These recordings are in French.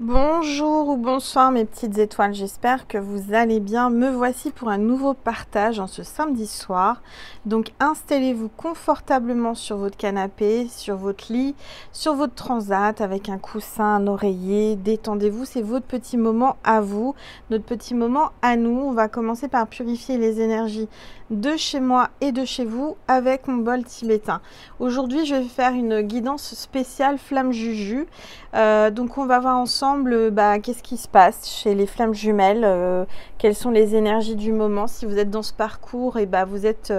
Bonjour ou bonsoir mes petites étoiles, j'espère que vous allez bien. Me voici pour un nouveau partage en ce samedi soir. Donc installez-vous confortablement sur votre canapé, sur votre lit, sur votre transat avec un coussin, un oreiller. Détendez-vous, c'est votre petit moment à vous, notre petit moment à nous. On va commencer par purifier les énergies de chez moi et de chez vous avec mon bol tibétain. Aujourd'hui, je vais faire une guidance spéciale flamme juju. Donc on va voir ensemble qu'est-ce qui se passe chez les flammes jumelles, quelles sont les énergies du moment. Si vous êtes dans ce parcours, et vous êtes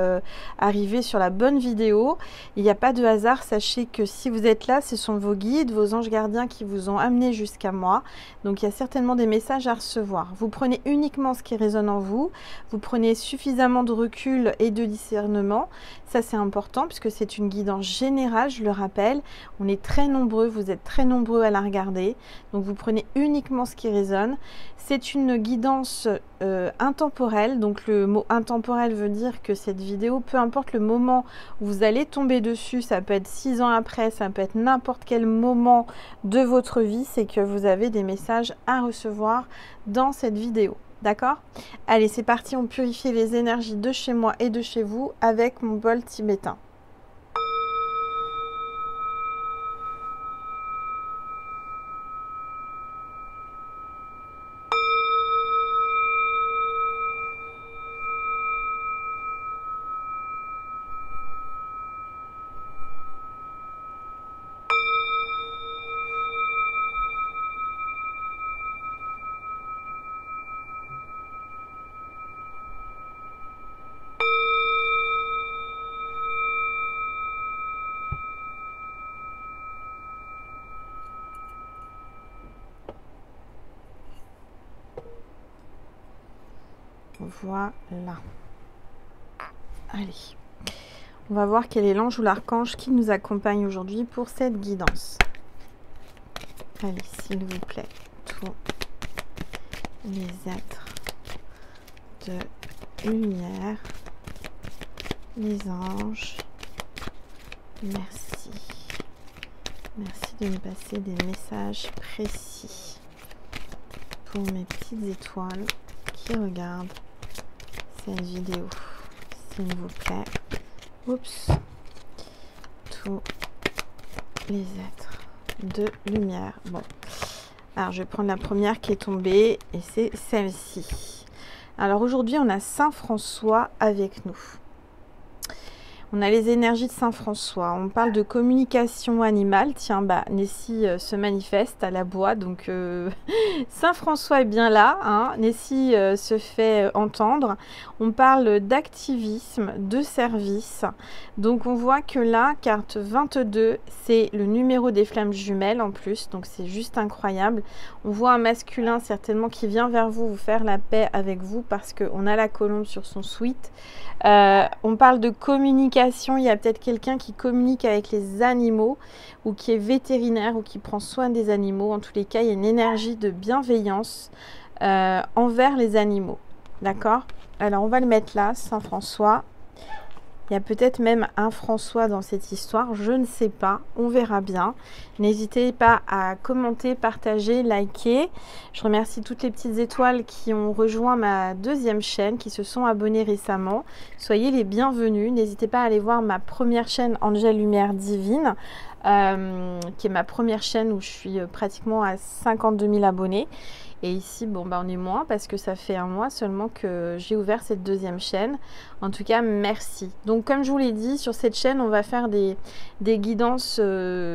arrivé sur la bonne vidéo. Il n'y a pas de hasard, sachez que si vous êtes là, ce sont vos guides, vos anges gardiens qui vous ont amené jusqu'à moi. Donc il y a certainement des messages à recevoir. Vous prenez uniquement ce qui résonne en vous, vous prenez suffisamment de recul et de discernement. Ça c'est important puisque c'est une guidance générale, je le rappelle. On est très nombreux, vous êtes très nombreux à la regarder. Donc vous prenez uniquement ce qui résonne. C'est une guidance intemporelle. Donc le mot intemporel veut dire que cette vidéo, peu importe le moment où vous allez tomber dessus, ça peut être 6 ans après, ça peut être n'importe quel moment de votre vie, c'est que vous avez des messages à recevoir dans cette vidéo. D'accord? Allez, c'est parti, on purifie les énergies de chez moi et de chez vous avec mon bol tibétain. Voilà. Allez. On va voir quel est l'ange ou l'archange qui nous accompagne aujourd'hui pour cette guidance. Allez, s'il vous plaît, tous les êtres de lumière, les anges, merci. Merci de me passer des messages précis pour mes petites étoiles qui regardent cette vidéo, s'il vous plaît. Oups. Tous les êtres de lumière. Bon. Alors, je vais prendre la première qui est tombée et c'est celle-ci. Alors, aujourd'hui, on a Saint François avec nous. On a les énergies de Saint François. On parle de communication animale. Tiens, Nessie se manifeste à la bois. Donc, Saint François est bien là. Hein. Nessie se fait entendre. On parle d'activisme, de service. Donc, on voit que là, carte 22, c'est le numéro des flammes jumelles en plus. Donc, c'est juste incroyable. On voit un masculin certainement qui vient vers vous, vous faire la paix avec vous parce qu'on a la colombe sur son sweat. On parle de communication, il y a peut-être quelqu'un qui communique avec les animaux ou qui est vétérinaire ou qui prend soin des animaux. En tous les cas, il y a une énergie de bienveillance envers les animaux. D'accord? Alors, on va le mettre là, Saint François. Il y a peut-être même un François dans cette histoire, je ne sais pas, on verra bien. N'hésitez pas à commenter, partager, liker. Je remercie toutes les petites étoiles qui ont rejoint ma deuxième chaîne, qui se sont abonnées récemment. Soyez les bienvenus. N'hésitez pas à aller voir ma première chaîne Angèle Lumière Divine, qui est ma première chaîne où je suis pratiquement à 52 000 abonnés. Et ici, on est moins parce que ça fait un mois seulement que j'ai ouvert cette deuxième chaîne. En tout cas, merci. Donc, comme je vous l'ai dit, sur cette chaîne, on va faire des guidances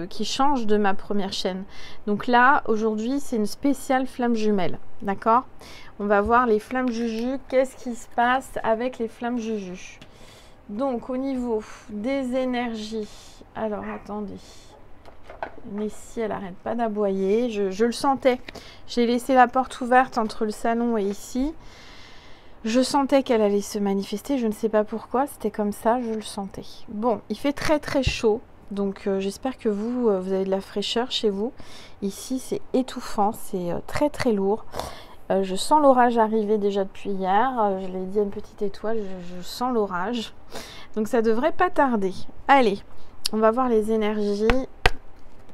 qui changent de ma première chaîne. Donc là, aujourd'hui, c'est une spéciale flamme jumelle. D'accord? On va voir les flammes juju. Qu'est-ce qui se passe avec les flammes juju? Donc, au niveau des énergies. Alors, attendez. Nessie, elle n'arrête pas d'aboyer. Je le sentais. J'ai laissé la porte ouverte entre le salon et ici. Je sentais qu'elle allait se manifester. Je ne sais pas pourquoi. C'était comme ça. Je le sentais. Bon, il fait très très chaud. Donc, j'espère que vous avez de la fraîcheur chez vous. Ici, c'est étouffant. C'est très très lourd. Je sens l'orage arriver déjà depuis hier. Je l'ai dit à une petite étoile. Je sens l'orage. Donc, ça devrait pas tarder. Allez, on va voir les énergies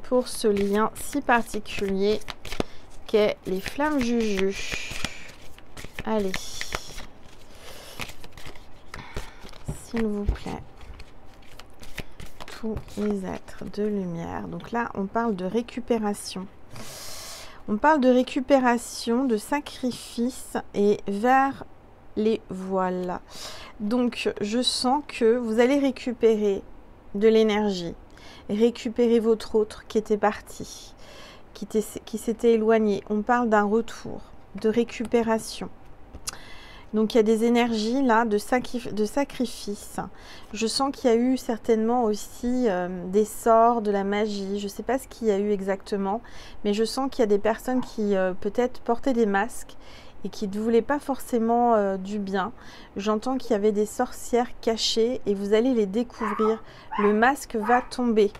pour ce lien si particulier Ok, les flammes Juju. Allez. S'il vous plaît. Tous les êtres de lumière. Donc là, on parle de récupération. On parle de récupération, de sacrifice et vers les voiles. Donc, je sens que vous allez récupérer de l'énergie. Récupérer votre autre qui était parti, qui s'était éloigné. On parle d'un retour, de récupération. Donc, il y a des énergies là de sacrifice. Je sens qu'il y a eu certainement aussi des sorts, de la magie. Je ne sais pas ce qu'il y a eu exactement, mais je sens qu'il y a des personnes qui peut-être portaient des masques et qui ne voulaient pas forcément du bien. J'entends qu'il y avait des sorcières cachées et vous allez les découvrir. Le masque va tomber.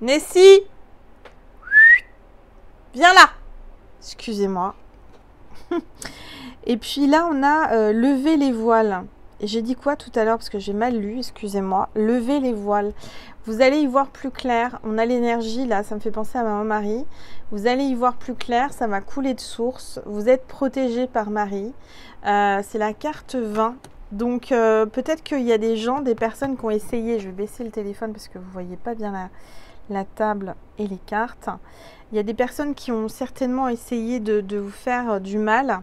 Nessie, viens là. Excusez-moi. Et puis là, on a levé les voiles. Et j'ai dit quoi tout à l'heure parce que j'ai mal lu, excusez-moi. Lever les voiles. Vous allez y voir plus clair. On a l'énergie là, ça me fait penser à Maman Marie. Vous allez y voir plus clair, ça va couler de source. Vous êtes protégé par Marie. C'est la carte 20. Donc peut-être qu'il y a des gens, des personnes qui ont essayé. Je vais baisser le téléphone parce que vous ne voyez pas bien la table et les cartes. Il y a des personnes qui ont certainement essayé de vous faire du mal,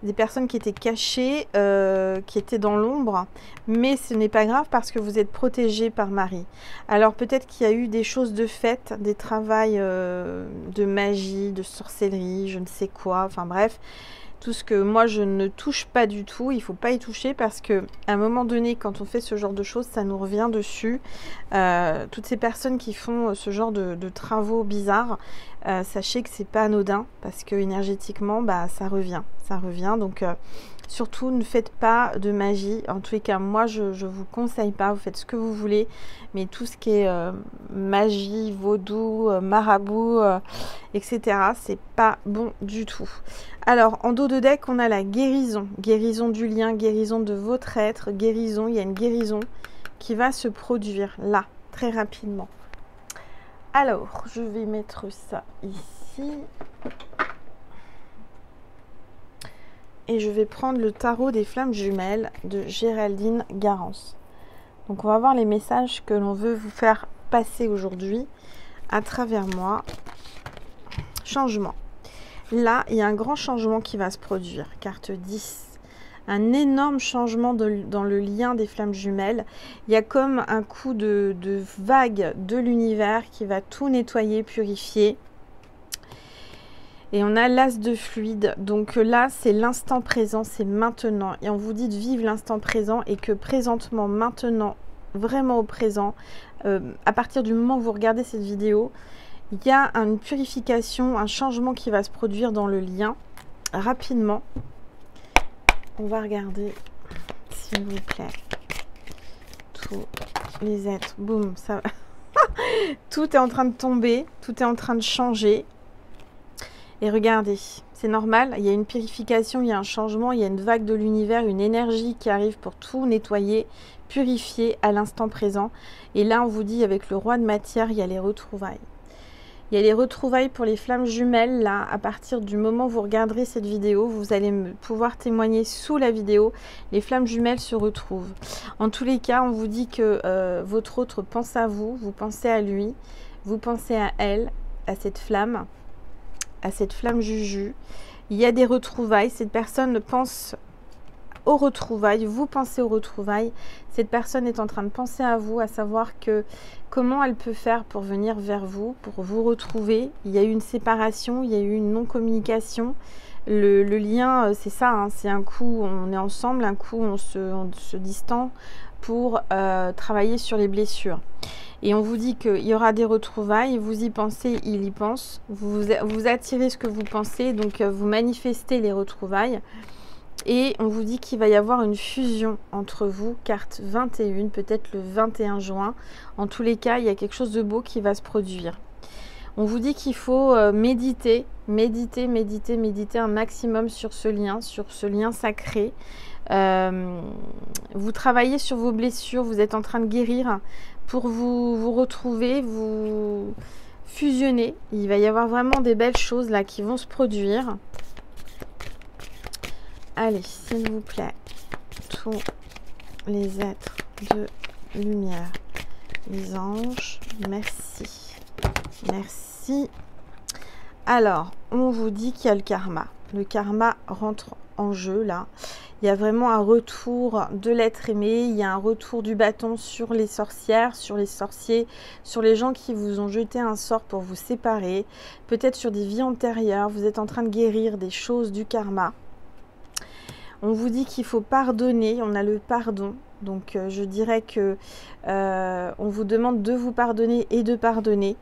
des personnes qui étaient cachées, qui étaient dans l'ombre, mais ce n'est pas grave parce que vous êtes protégés par Marie. Alors peut-être qu'il y a eu des choses de faites, des travails de magie, de sorcellerie, je ne sais quoi, enfin bref. Tout ce que moi je ne touche pas du tout, il ne faut pas y toucher parce que à un moment donné, quand on fait ce genre de choses, ça nous revient dessus. Toutes ces personnes qui font ce genre de travaux bizarres, sachez que c'est pas anodin parce que énergétiquement, bah, ça revient. Donc surtout ne faites pas de magie. En tous les cas, moi je vous conseille pas. Vous faites ce que vous voulez, mais tout ce qui est magie, vaudou, marabout, etc. C'est pas bon du tout. Alors, en dos de deck, on a la guérison. Guérison du lien, guérison de votre être, guérison. Il y a une guérison qui va se produire là, très rapidement. Alors, je vais mettre ça ici. Et je vais prendre le tarot des flammes jumelles de Géraldine Garance. Donc, on va voir les messages que l'on veut vous faire passer aujourd'hui à travers moi. Changement. Là, il y a un grand changement qui va se produire. Carte 10. Un énorme changement dans le lien des flammes jumelles. Il y a comme un coup de vague de l'univers qui va tout nettoyer, purifier. Et on a l'as de fluide. Donc là, c'est l'instant présent, c'est maintenant. Et on vous dit de vivre l'instant présent et que présentement, maintenant, vraiment au présent, à partir du moment où vous regardez cette vidéo, il y a une purification, un changement qui va se produire dans le lien rapidement. On va regarder, s'il vous plaît, tous les êtres. Boum, ça va. Tout est en train de tomber, tout est en train de changer. Et regardez, c'est normal, il y a une purification, il y a un changement, il y a une vague de l'univers, une énergie qui arrive pour tout nettoyer, purifier à l'instant présent. Et là, on vous dit, avec le roi de matière, il y a les retrouvailles. Il y a les retrouvailles pour les flammes jumelles. Là, à partir du moment où vous regarderez cette vidéo, vous allez pouvoir témoigner sous la vidéo. Les flammes jumelles se retrouvent. En tous les cas, on vous dit que votre autre pense à vous, vous pensez à lui, vous pensez à elle, à cette flamme Juju. Il y a des retrouvailles. Cette personne pense aux retrouvailles, vous pensez aux retrouvailles. Cette personne est en train de penser à vous, à savoir que comment elle peut faire pour venir vers vous, pour vous retrouver. Il y a eu une séparation, il y a eu une non-communication. Le lien, c'est ça, hein, c'est un coup on est ensemble, un coup on se distend pour travailler sur les blessures. Et on vous dit qu'il y aura des retrouvailles, vous y pensez, il y pense. Vous attirez ce que vous pensez, donc vous manifestez les retrouvailles. Et on vous dit qu'il va y avoir une fusion entre vous, carte 21, peut-être le 21 juin. En tous les cas, il y a quelque chose de beau qui va se produire. On vous dit qu'il faut méditer un maximum sur ce lien sacré. Vous travaillez sur vos blessures, vous êtes en train de guérir pour vous retrouver, fusionner. Il va y avoir vraiment des belles choses là qui vont se produire. Allez, s'il vous plaît, tous les êtres de lumière, les anges, merci. Merci. Alors, on vous dit qu'il y a le karma. Le karma rentre en jeu là. Il y a vraiment un retour de l'être aimé. Il y a un retour du bâton sur les sorcières, sur les sorciers, sur les gens qui vous ont jeté un sort pour vous séparer. Peut-être sur des vies antérieures. Vous êtes en train de guérir des choses du karma. On vous dit qu'il faut pardonner. On a le pardon. Donc, je dirais que on vous demande de vous pardonner et de pardonner.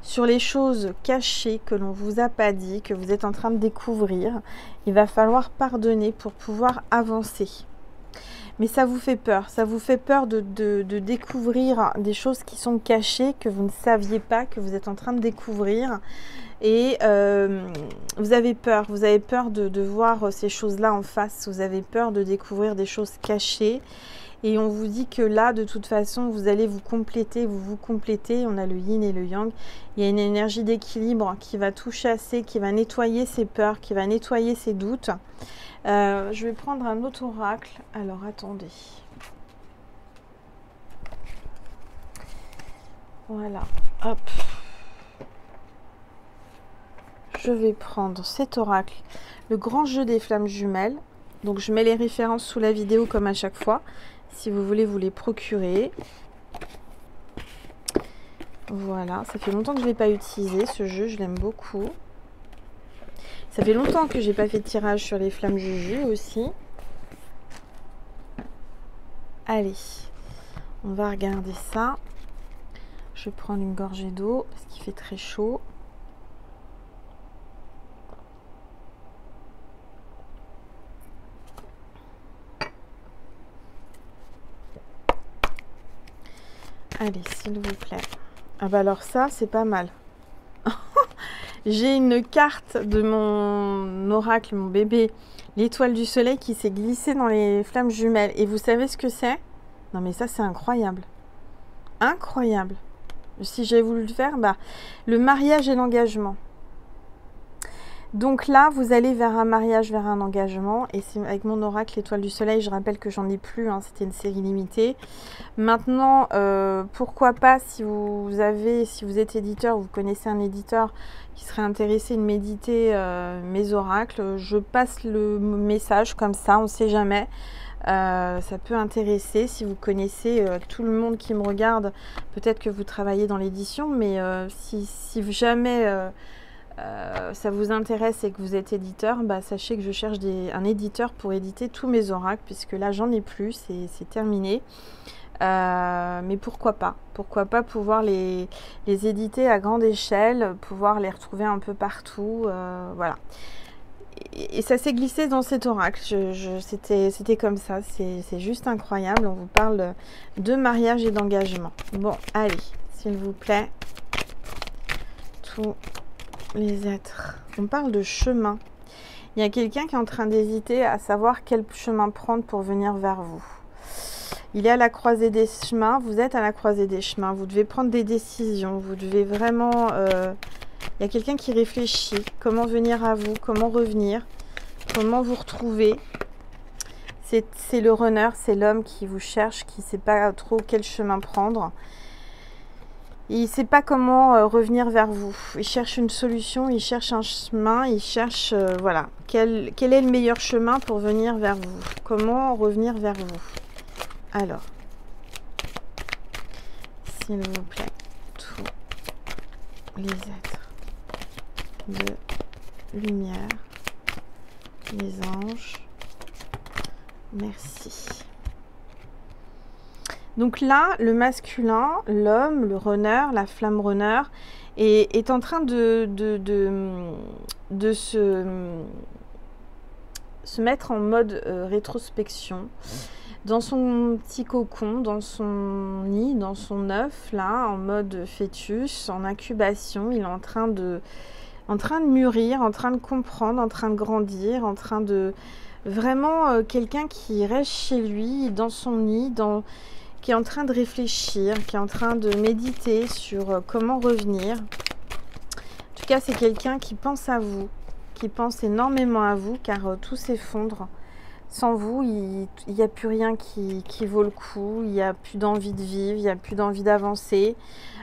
Sur les choses cachées que l'on ne vous a pas dit, que vous êtes en train de découvrir, il va falloir pardonner pour pouvoir avancer. Mais ça vous fait peur de découvrir des choses qui sont cachées, que vous ne saviez pas, que vous êtes en train de découvrir. Et vous avez peur de voir ces choses-là en face, vous avez peur de découvrir des choses cachées. Et on vous dit que là, de toute façon, vous allez vous compléter, vous complétez. On a le yin et le yang. Il y a une énergie d'équilibre qui va tout chasser, qui va nettoyer ses peurs, qui va nettoyer ses doutes. Je vais prendre un autre oracle. Alors, attendez. Voilà. Hop. Je vais prendre cet oracle. Le grand jeu des flammes jumelles. Donc, je mets les références sous la vidéo comme à chaque fois. Si vous voulez vous les procurer. Voilà, ça fait longtemps que je ne l'ai pas utilisé ce jeu, je l'aime beaucoup. Ça fait longtemps que j'ai pas fait de tirage sur les flammes juju aussi. Allez, on va regarder ça. Je vais prendre une gorgée d'eau parce qu'il fait très chaud. Allez, s'il vous plaît. Ah bah alors ça, c'est pas mal. J'ai une carte de mon oracle, mon bébé, l'étoile du soleil qui s'est glissée dans les flammes jumelles. Et vous savez ce que c'est? Non mais ça, c'est incroyable. Incroyable. Si j'avais voulu le faire, bah, le mariage et l'engagement. Donc là, vous allez vers un mariage, vers un engagement. Et c'est avec mon oracle, l'étoile du soleil, je rappelle que j'en ai plus, hein, c'était une série limitée. Maintenant, pourquoi pas, si vous êtes éditeur, vous connaissez un éditeur qui serait intéressé de méditer mes oracles, je passe le message comme ça, on ne sait jamais. Ça peut intéresser si vous connaissez tout le monde qui me regarde. Peut-être que vous travaillez dans l'édition, mais si jamais... ça vous intéresse et que vous êtes éditeur, bah, sachez que je cherche un éditeur pour éditer tous mes oracles, puisque là j'en ai plus, c'est terminé. Mais pourquoi pas pouvoir les éditer à grande échelle, pouvoir les retrouver un peu partout, voilà. Et ça s'est glissé dans cet oracle, c'était comme ça, c'est juste incroyable. On vous parle de mariage et d'engagement. Bon, allez, s'il vous plaît, tout... les êtres. On parle de chemin. Il y a quelqu'un qui est en train d'hésiter à savoir quel chemin prendre pour venir vers vous. Il est à la croisée des chemins. Vous êtes à la croisée des chemins. Vous devez prendre des décisions. Vous devez vraiment... il y a quelqu'un qui réfléchit. Comment venir à vous? Comment revenir? Comment vous retrouver? C'est le runner, c'est l'homme qui vous cherche, qui ne sait pas trop quel chemin prendre. Il ne sait pas comment revenir vers vous. Il cherche une solution, il cherche un chemin, il cherche, voilà, quel est le meilleur chemin pour venir vers vous? Comment revenir vers vous? Alors, s'il vous plaît, tous les êtres de lumière, les anges, merci. Donc là, le masculin, l'homme, le runner, la flamme runner, est en train de se mettre en mode rétrospection, dans son petit cocon, dans son nid, dans son œuf, là, en mode fœtus, en incubation. Il est en train de mûrir, en train de comprendre, en train de grandir, en train de... Vraiment quelqu'un qui reste chez lui, dans son nid, qui est en train de réfléchir, qui est en train de méditer sur comment revenir. En tout cas, c'est quelqu'un qui pense à vous, qui pense énormément à vous, car tout s'effondre. Sans vous, il n'y a plus rien qui vaut le coup, il n'y a plus d'envie de vivre, il n'y a plus d'envie d'avancer.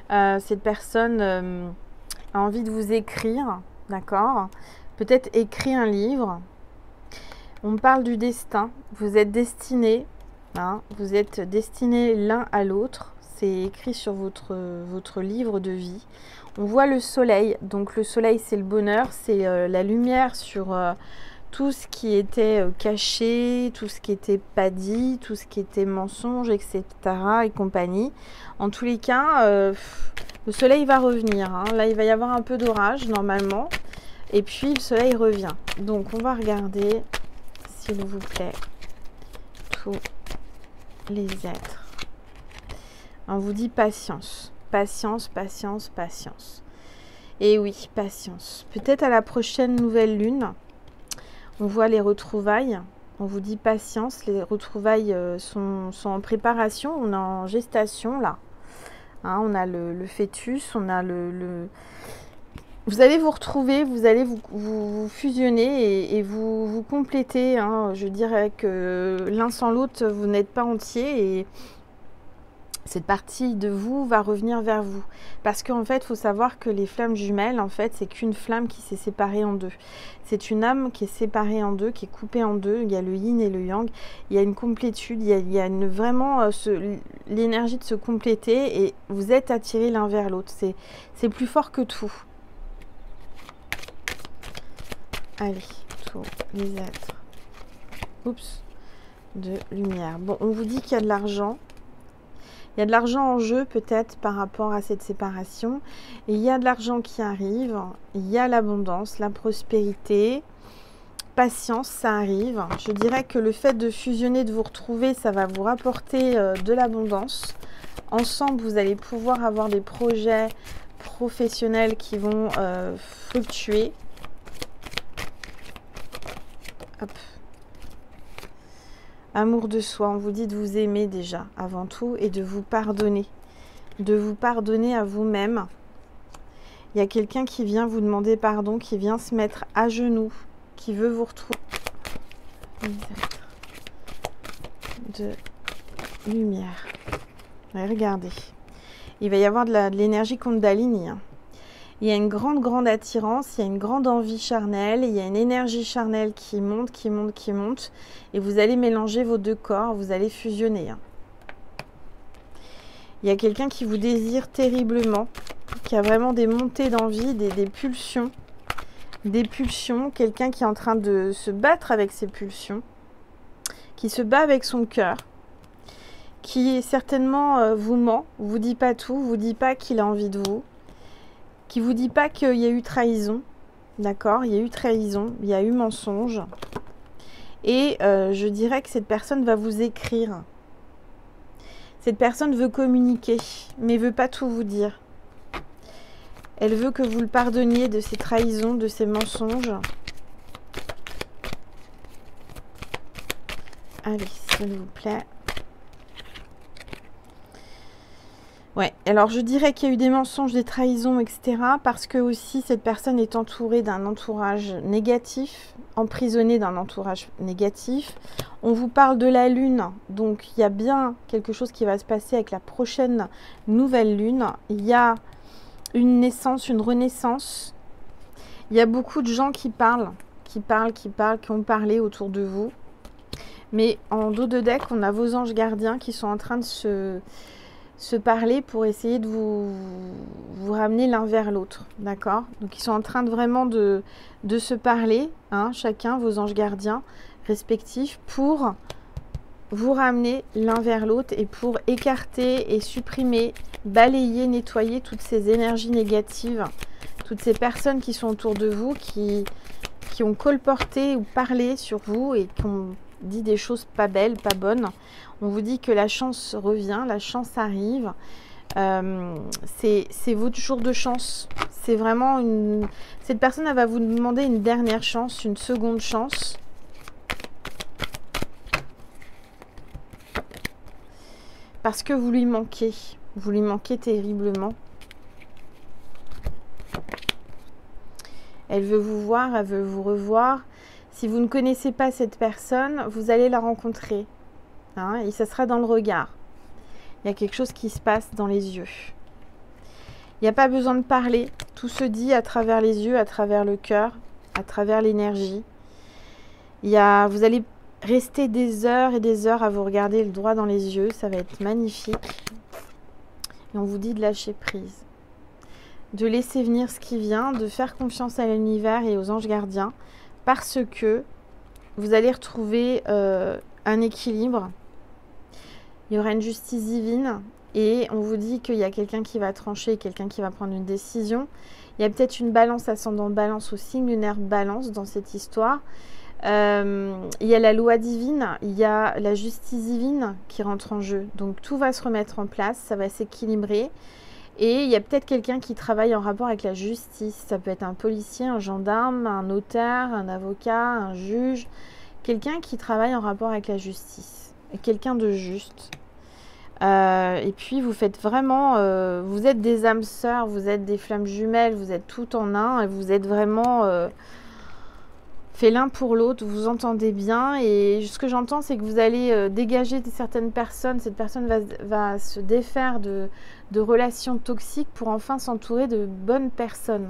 Cette personne a envie de vous écrire, d'accord? Peut-être écrire un livre. On parle du destin, vous êtes destinés, hein, vous êtes destinés l'un à l'autre. C'est écrit sur votre livre de vie. On voit le soleil, donc le soleil c'est le bonheur, c'est la lumière sur tout ce qui était caché, tout ce qui était pas dit, tout ce qui était mensonge, etc. et compagnie. En tous les cas, le soleil va revenir, hein. Là il va y avoir un peu d'orage normalement, et puis le soleil revient. Donc on va regarder, s'il vous plaît, tous les êtres. On vous dit patience, patience, patience, patience. Et oui, patience. Peut-être à la prochaine nouvelle lune, on voit les retrouvailles. On vous dit patience, les retrouvailles sont en préparation, on est en gestation là. Hein, on a le fœtus, on a Vous allez vous retrouver, vous allez vous fusionner et vous compléter. Hein. Je dirais que l'un sans l'autre, vous n'êtes pas entier et cette partie de vous va revenir vers vous. Parce qu'en fait, il faut savoir que les flammes jumelles, en fait, c'est qu'une flamme qui s'est séparée en deux. C'est une âme qui est séparée en deux, qui est coupée en deux. Il y a le yin et le yang. Il y a une complétude, il y a vraiment l'énergie de se compléter et vous êtes attirés l'un vers l'autre. C'est plus fort que tout. Allez, tous les êtres. Oups, de lumière. Bon, on vous dit qu'il y a de l'argent. Il y a de l'argent en jeu peut-être par rapport à cette séparation. Et il y a de l'argent qui arrive. Il y a l'abondance, la prospérité. Patience, ça arrive. Je dirais que le fait de fusionner, de vous retrouver, ça va vous rapporter de l'abondance. Ensemble, vous allez pouvoir avoir des projets professionnels qui vont fluctuer. Hop. Amour de soi, on vous dit de vous aimer déjà avant tout et de vous pardonner. De vous pardonner à vous-même. Il y a quelqu'un qui vient vous demander pardon, qui vient se mettre à genoux, qui veut vous retrouver. De lumière. Ouais, regardez. Il va y avoir de l'énergie Kundalini. Il y a une grande attirance, il y a une grande envie charnelle, il y a une énergie charnelle qui monte, qui monte, qui monte. Et vous allez mélanger vos deux corps, vous allez fusionner. Il y a quelqu'un qui vous désire terriblement, qui a vraiment des montées d'envie, des pulsions. Des pulsions, quelqu'un qui est en train de se battre avec ses pulsions, qui se bat avec son cœur, qui certainement vous ment, vous dit pas tout, vous dit pas qu'il a envie de vous, qui vous dit pas qu'il y a eu trahison, d'accord? Il y a eu trahison, il y a eu mensonge. Et je dirais que cette personne va vous écrire. Cette personne veut communiquer, mais veut pas tout vous dire. Elle veut que vous le pardonniez de ses trahisons, de ses mensonges. Allez, s'il vous plaît. Ouais, alors je dirais qu'il y a eu des mensonges, des trahisons, etc. Parce que aussi cette personne est entourée d'un entourage négatif, emprisonnée d'un entourage négatif. On vous parle de la lune, donc il y a bien quelque chose qui va se passer avec la prochaine nouvelle lune. Il y a une naissance, une renaissance. Il y a beaucoup de gens qui parlent, qui ont parlé autour de vous. Mais en dos de deck, on a vos anges gardiens qui sont en train de se parler pour essayer de vous ramener l'un vers l'autre, d'accord? Donc ils sont en train de vraiment de se parler, hein, chacun, vos anges gardiens respectifs, pour vous ramener l'un vers l'autre et pour écarter et supprimer, balayer, nettoyer toutes ces énergies négatives, toutes ces personnes qui sont autour de vous, qui ont colporté ou parlé sur vous et qui ont dit des choses pas belles, pas bonnes. On vous dit que la chance revient, la chance arrive. C'est votre jour de chance. C'est vraiment une... Cette personne, elle va vous demander une dernière chance, une seconde chance. parce que vous lui manquez. Vous lui manquez terriblement. Elle veut vous voir, elle veut vous revoir. Si vous ne connaissez pas cette personne, vous allez la rencontrer. Hein, et ça sera dans le regard. Il y a quelque chose qui se passe dans les yeux. Il n'y a pas besoin de parler. Tout se dit à travers les yeux, à travers le cœur, à travers l'énergie. Vous allez rester des heures et des heures à vous regarder le droit dans les yeux. Ça va être magnifique. Et on vous dit de lâcher prise. De laisser venir ce qui vient, de faire confiance à l'univers et aux anges gardiens. Parce que vous allez retrouver un équilibre. Il y aura une justice divine. Et on vous dit qu'il y a quelqu'un qui va trancher, quelqu'un qui va prendre une décision. Il y a peut-être une balance ascendant balance au signe lunaire balance dans cette histoire. Il y a la loi divine, il y a la justice divine qui rentre en jeu. Donc tout va se remettre en place, ça va s'équilibrer. Et il y a peut-être quelqu'un qui travaille en rapport avec la justice. Ça peut être un policier, un gendarme, un notaire, un avocat, un juge. Quelqu'un qui travaille en rapport avec la justice. Quelqu'un de juste. Et puis vous faites vraiment, vous êtes des âmes sœurs, vous êtes des flammes jumelles, vous êtes tout en un et vous êtes vraiment fait l'un pour l'autre, vous entendez bien. Et ce que j'entends, c'est que vous allez dégager certaines personnes, cette personne va se défaire de relations toxiques pour enfin s'entourer de bonnes personnes.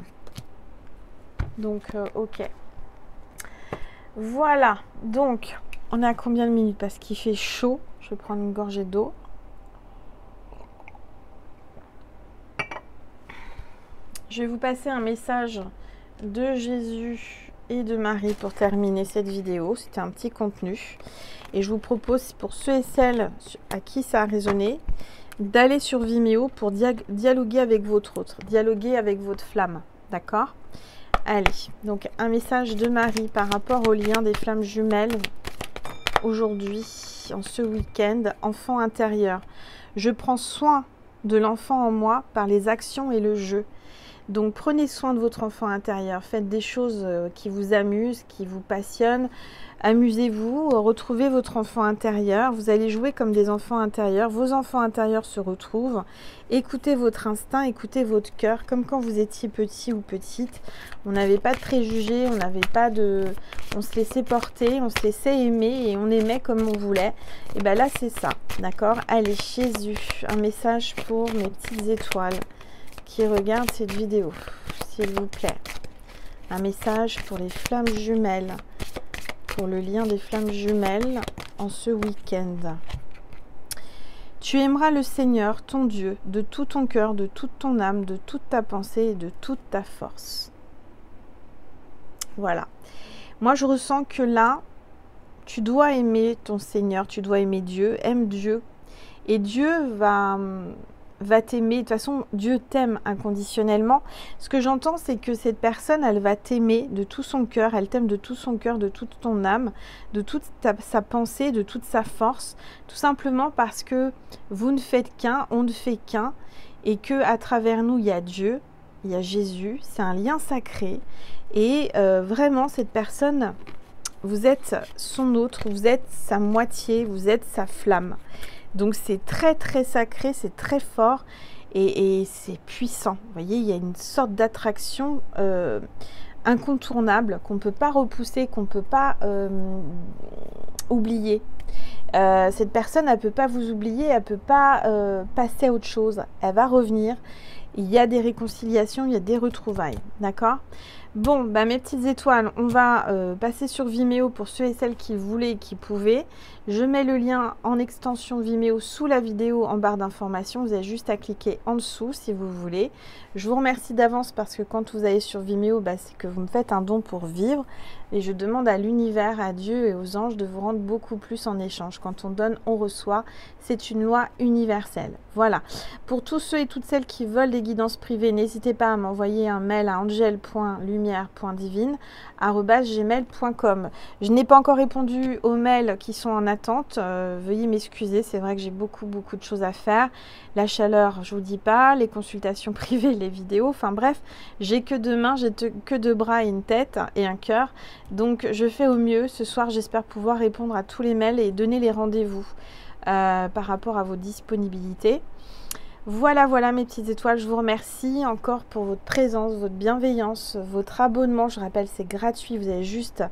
Donc ok, voilà. Donc on est à combien de minutes? Parce qu'il fait chaud, je vais prendre une gorgée d'eau. Je vais vous passer un message de Jésus et de Marie pour terminer cette vidéo. C'était un petit contenu. Et je vous propose, pour ceux et celles à qui ça a résonné, d'aller sur Vimeo pour dialoguer avec votre autre, dialoguer avec votre flamme. D'accord? Allez, donc un message de Marie par rapport au lien des flammes jumelles. Aujourd'hui, en ce week-end, enfant intérieur. Je prends soin de l'enfant en moi par les actions et le jeu. Donc prenez soin de votre enfant intérieur, faites des choses qui vous amusent, qui vous passionnent, amusez-vous, retrouvez votre enfant intérieur, vous allez jouer comme des enfants intérieurs, vos enfants intérieurs se retrouvent, écoutez votre instinct, écoutez votre cœur, comme quand vous étiez petit ou petite, on n'avait pas de préjugés, on se laissait porter, on se laissait aimer et on aimait comme on voulait, et bien là c'est ça, d'accord? Allez, Jésus, un message pour mes petites étoiles qui regardent cette vidéo, s'il vous plaît. Un message pour les flammes jumelles, pour le lien des flammes jumelles en ce week-end. Tu aimeras le Seigneur, ton Dieu, de tout ton cœur, de toute ton âme, de toute ta pensée et de toute ta force. Voilà. Moi, je ressens que là, tu dois aimer ton Seigneur, tu dois aimer Dieu, aime Dieu. Et Dieu va t'aimer. De toute façon, Dieu t'aime inconditionnellement. Ce que j'entends, c'est que cette personne, elle va t'aimer de tout son cœur. Elle t'aime de tout son cœur, de toute ton âme, de toute sa pensée, de toute sa force. Tout simplement parce que vous ne faites qu'un, on ne fait qu'un. Et que à travers nous, il y a Dieu, il y a Jésus. C'est un lien sacré. Et vraiment, cette personne, vous êtes son autre, vous êtes sa moitié, vous êtes sa flamme. Donc c'est très très sacré, c'est très fort et c'est puissant. Vous voyez, il y a une sorte d'attraction incontournable qu'on ne peut pas repousser, qu'on ne peut pas oublier. Cette personne, elle ne peut pas vous oublier, elle ne peut pas passer à autre chose. Elle va revenir. Il y a des réconciliations, il y a des retrouvailles. D'accord ? Bon, bah mes petites étoiles, on va passer sur Vimeo pour ceux et celles qui voulaient et qui pouvaient. Je mets le lien en extension Vimeo sous la vidéo en barre d'informations. Vous avez juste à cliquer en dessous si vous voulez. Je vous remercie d'avance parce que quand vous allez sur Vimeo, bah, c'est que vous me faites un don pour vivre. Et je demande à l'univers, à Dieu et aux anges de vous rendre beaucoup plus en échange. Quand on donne, on reçoit. C'est une loi universelle. Voilà. Pour tous ceux et toutes celles qui veulent des guidances privées, n'hésitez pas à m'envoyer un mail à angel.lumière.divine@gmail.com. Je n'ai pas encore répondu aux mails qui sont en attente. Veuillez m'excuser. C'est vrai que j'ai beaucoup de choses à faire. La chaleur, je vous dis pas. Les consultations privées, les vidéos. Enfin bref, j'ai que deux mains, j'ai que deux bras et une tête et un cœur. Donc je fais au mieux. Ce soir, j'espère pouvoir répondre à tous les mails et donner les rendez-vous. par rapport à vos disponibilités. Voilà, voilà mes petites étoiles, je vous remercie encore pour votre présence, votre bienveillance, votre abonnement. Je rappelle, c'est gratuit, vous avez juste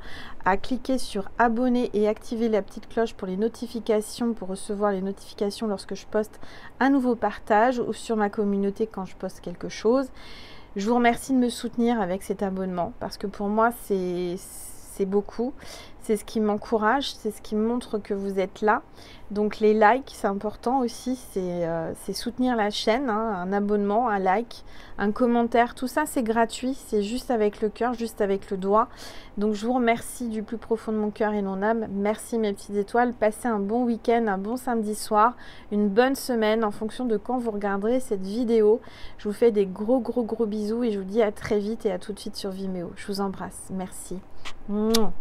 à cliquer sur abonner et activer la petite cloche pour les notifications, pour recevoir les notifications lorsque je poste un nouveau partage ou sur ma communauté quand je poste quelque chose. Je vous remercie de me soutenir avec cet abonnement parce que pour moi, c'est beaucoup. C'est ce qui m'encourage, c'est ce qui montre que vous êtes là. Donc les likes, c'est important aussi, c'est soutenir la chaîne, hein, un abonnement, un like, un commentaire, tout ça c'est gratuit, c'est juste avec le cœur, juste avec le doigt. Donc je vous remercie du plus profond de mon cœur et non âme. Merci mes petites étoiles, passez un bon week-end, un bon samedi soir, une bonne semaine en fonction de quand vous regarderez cette vidéo. Je vous fais des gros bisous et je vous dis à très vite et à tout de suite sur Vimeo. Je vous embrasse, merci. Mouah.